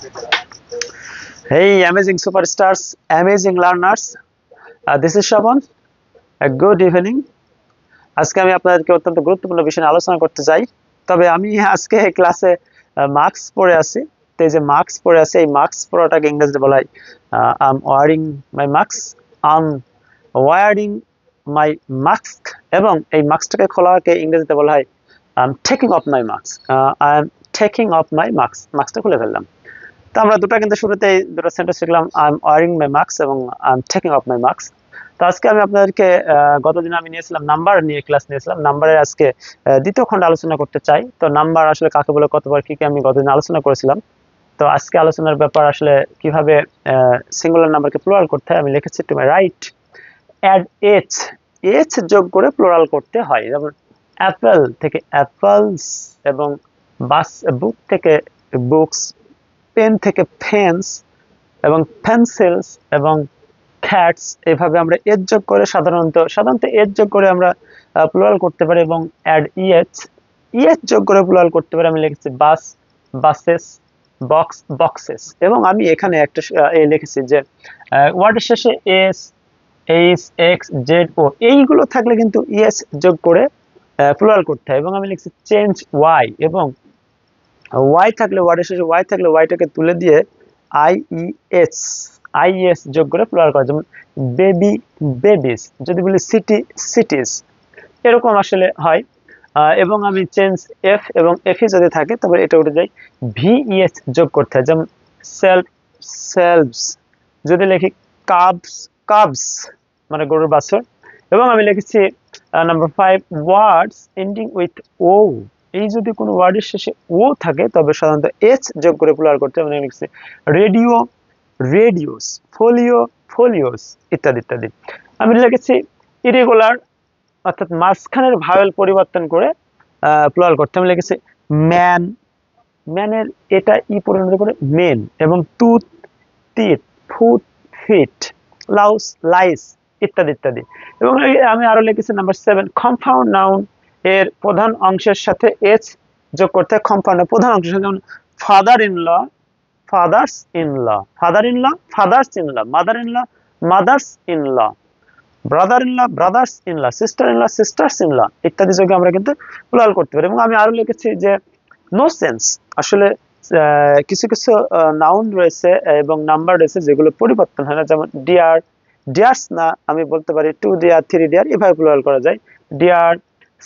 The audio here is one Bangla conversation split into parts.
Hey, amazing superstars, amazing learners. This is Shaban. Good evening. আজকে আমি আপনাদেরকে অত্যন্ত গুরুত্বপূর্ণ বিষয় নিয়ে আলোচনা করতে চাই। তবে আমি আজকে ক্লাসে মার্কস পড়ে আছি। তো এই যে মার্কস পড়ে আছে, এই মার্কস পড়াটাকে ইংরেজিতে বলা হয় I am wearing my mask, I am wearing my mask, এবং এই মাস্কটাকে খোলাকে ইংরেজিতে বলা হয় I am taking off my mask, I am taking off my mask, মার্কসটা খুলে ফেললাম। তো আমরা দুটো কিন্তু শুরুতেই দুটো সেন্টেন্স শিখলাম, I am wearing my mask এবং I am taking off my mask. তো আজকে আমি আপনাদেরকে গতদিন আমি নিয়েছিলাম নাম্বার নিয়ে ক্লাস নিয়েছিলাম, নাম্বারের আজকে দ্বিতীয় খণ্ড আলোচনা করতে চাই। তো নাম্বার আসলে কাকে বলে, কতবার কি কি আমি গতদিন আলোচনা করেছিলাম। তো আজকে আলোচনার ব্যাপার আসলে কিভাবে সিঙ্গুলার নাম্বারকে প্লুরাল করতে হয়। আমি লিখেছি to my right add H, H যোগ করে প্লুরাল করতে হয়। যেমন অ্যাপেল থেকে অ্যাপলস, এবং বাস বুক থেকে বুকস, পেন থেকে পেন্স, এবং পেন্সিলস এবং ক্যাটস। এভাবে আমরা এজ যোগ করে সাধারণত এজ যোগ করে আমরা প্লুরাল করতে পারি, এবং অ্যাড ইএচ, ইএচ যোগ করে প্লুরাল করতে পারি। আমি লিখেছি বাস, বাসেস, বক্স, বক্সেস। এবং আমি এখানে একটা লিখেছি যে ওয়ার্ডের শেষে এস, এইচ, এক্স, জেড, ও এইগুলো থাকলে কিন্তু ইএস যোগ করে প্লুরাল করতে হয়। এবং আমি লিখছি চেঞ্জ ওয়াই, এবং ওয়াই থাকলে ওয়ার্ডের শেষে ওয়াই থাকলে ওয়াইটাকে তুলে দিয়ে আইইএস, আইএস যোগ করে প্লুরাল করা। যেমন বেবি, বেবিস, যদি বলি সিটি, সিটিজ, এরকম আসলে হয়। এবং আমি চেঞ্জ এফ, এবং এফই যদি থাকে তবে এটা উঠে যায় ভিইএস যোগ করতে হয়। যেমন সেলফ, সেলভস, যদি লিখি কাবস, কাবস মানে গরুর বাছুর। এবং আমি লিখেছি নাম্বার 5 ওয়ার্ডস এন্ডিং উইথ ও, এই যদি কোনো ওয়ার্ডের শেষে ও থাকে তবে সাধারণত এচ যোগ করে প্লুরাল করতে হবে। মানে লিখছি রেডিও, রেডিওস, ফোলিও, ফোলিওস, ইত্যাদি ইত্যাদি। আমি লিখেছি ইরেগুলার, অর্থাৎ মাঝখানের ভাওয়েল পরিবর্তন করে প্লুরাল করতে। আমি লিখেছি ম্যান, ম্যানের এটা ই পরিণত করে মেন, এবং tooth, teeth, foot, feet, louse, lice, ইত্যাদি ইত্যাদি। এবং আমি আরো লিখেছি নাম্বার 7 কম্পাউন্ড নাউন এর প্রধান অংশের সাথে এচ যোগ করতে হয়। কম্পাউন্ডের প্রধান অংশের সাথে, যেমন father in law, fathers in law, father in law, fathers in law, mother in law, mothers in law, brother in law, brothers in law, sister in law, sisters in law, ইত্যাদি যোগে আমরা কিন্তু প্লুরাল করতে পারি। এবং আমি আরো লিখেছি যে নো সেন্স, আসলে কিছু কিছু নাউন রয়েছে এবং নাম্বার রয়েছে যেগুলো পরিবর্তন হয় না। যেমন ডিয়ার, ডিয়ার্স না, আমি বলতে পারি টু ডিয়ার, থ্রি ডিয়ার, এভাবে প্লুরাল করা যায়। Deer,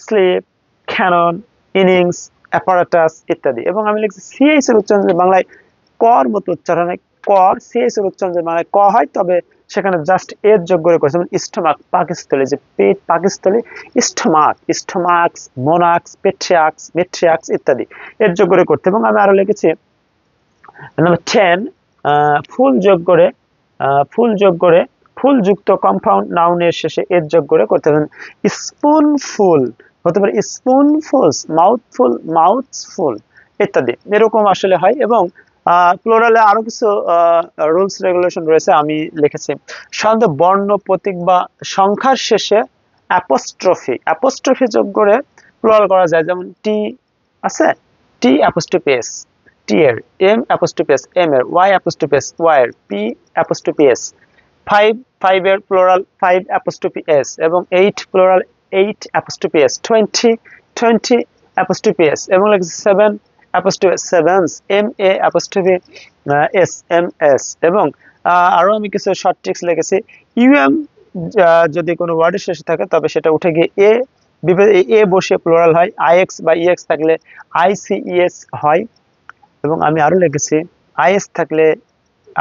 sheep, cannon, innings, apparatus, ইত্যাদি। এবং আমি লিখছি সিএইচ এর উচ্চারণ বাংলায় কর মতো উচ্চারণ হয়, কর, সিএইচ এর উচ্চারণ বাংলায় ক হয়, তবে সেখানে জাস্ট এর যোগ করে করেছে। যেমন স্টোমাক, পাকস্থলী, যে পেট, পাকস্থলী, স্টোমাক, স্টোমাক্স, মোনাক্স, পেট্রিয়াক্স, মেট্রিয়াক্স, ইত্যাদি এর যোগ করে করতে। এবং আমি আরো লিখেছি নাম্বার 10 ফুল যোগ করে, ফুল যোগ করে, ফুল যুক্ত কম্পাউন্ড নাউনের শেষে এর যোগ করে করতে হবে। স্পুনফুল হতে পারে স্পুনফুলস, মাউথফুল, মাউথফুল, ইত্যাদি এরকম আসলে হয়। এবং প্লুরালে আরো কিছু রুলস রেগুলেশন রয়েছে। আমি লিখেছি সাধারণত বর্ণ, প্রতীক বা সংখ্যার শেষে অ্যাপোস্ট্রফি, অ্যাপোস্ট্রফি যোগ করে প্লুরাল করা যায়। যেমন টি আছে, টি অ্যাপোস্ট্রফি এস, টি এর, এম অ্যাপোস্ট্রফি এস, এম এর, ওয়াই অ্যাপোস্ট্রফি এস, ওয়াই এর, পি অ্যাপোস্ট্রফি এস, 5, 5 এর প্লুরাল 5 অ্যাপোস্ট্রফি এস, এবং 8 plural 8 apostrophe S, 20, 20 apostrophe S, এবং 7 apostrophe sevens, M A apostrophe S, M S. এবং আরো আমি কিছু শর্ট ট্রিক্স লিখেছি। ইউএম যদি কোনো ওয়ার্ডের শেষে থাকে তবে সেটা উঠে গিয়ে এ, এ বসে প্লুরাল হয়। আইএক্স বা ইএক্স থাকলে আইসিইএস হয়। এবং আমি আরো লিখেছি আইএস থাকলে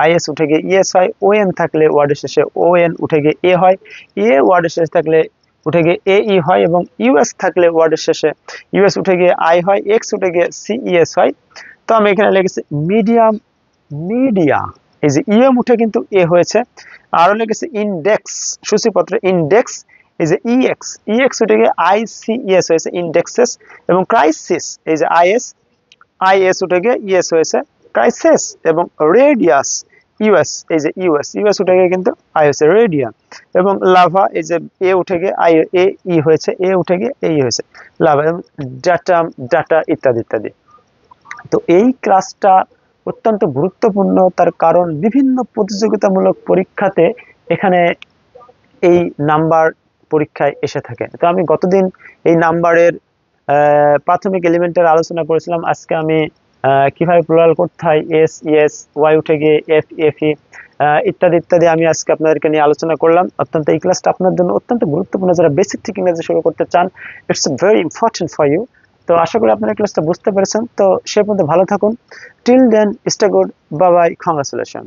আইএস উঠে গিয়ে ইএস হয়, ওএন থাকলে ওয়ার্ডের শেষে ওএন উঠে গিয়ে এ হয়, এ ওয়ার্ডের শেষে থাকলে উঠে গিয়ে এই হয়, এবং ইউএস থাকলে ওয়ার্ডের শেষে ইউএস উঠে গিয়ে আই হয়, এক্স উঠে গিয়ে সিইএস হয়। তো আমি এখানে লিখেছি মিডিয়াম, মিডিয়া, এই যে ইএম উঠে কিন্তু এ হয়েছে। আরো লিখেছি ইন্ডেক্স, সূচিপত্র, ইন্ডেক্স, এই যে ইএক্স, ইএক্স উঠে গিয়ে আইসিইএস হয়েছে, ইন্ডেক্সেস। এবং ক্রাইসিস, এই যে আইএস, আইএস উঠে গিয়ে ইএস হয়েছে, ক্রাইসিস। এবং রেডিয়াস, ইউএস, এই যে ইউএস, ইউএস উঠে গিয়ে কিন্তু আই হয়েছে, রেডিয়া। এবং লাভা, এই যে এ উঠে গিয়ে আই, এ ই হয়েছে, এ উঠে গিয়ে এই হয়েছে, লাভা। এবং ডাটা, ডাটা, ইত্যাদি ইত্যাদি। তো এই ক্লাসটা অত্যন্ত গুরুত্বপূর্ণ, তার কারণ বিভিন্ন প্রতিযোগিতামূলক পরীক্ষাতে এখানে এই নাম্বার পরীক্ষায় এসে থাকে। তো আমি গতদিন এই নাম্বারের প্রাথমিক এলিমেন্টের আলোচনা করেছিলাম। আজকে আমি কিভাবে প্লুরাল করতে হয়, এস ইএস, ওয়াই উঠে গিয়ে এফ এফ ই ইত্যাদি ইত্যাদি আমি আজকে আপনাদেরকে নিয়ে আলোচনা করলাম। অত্যন্ত এই ক্লাসটা আপনার জন্য অত্যন্ত গুরুত্বপূর্ণ, যারা বেসিক থেকে ইংরেজি শুরু করতে চান, it's very important for you. তো আশা করি আপনারা ক্লাসটা বুঝতে পেরেছেন। তো সে পর্যন্ত ভালো থাকুন। Till then, stay good, bye bye, congratulation.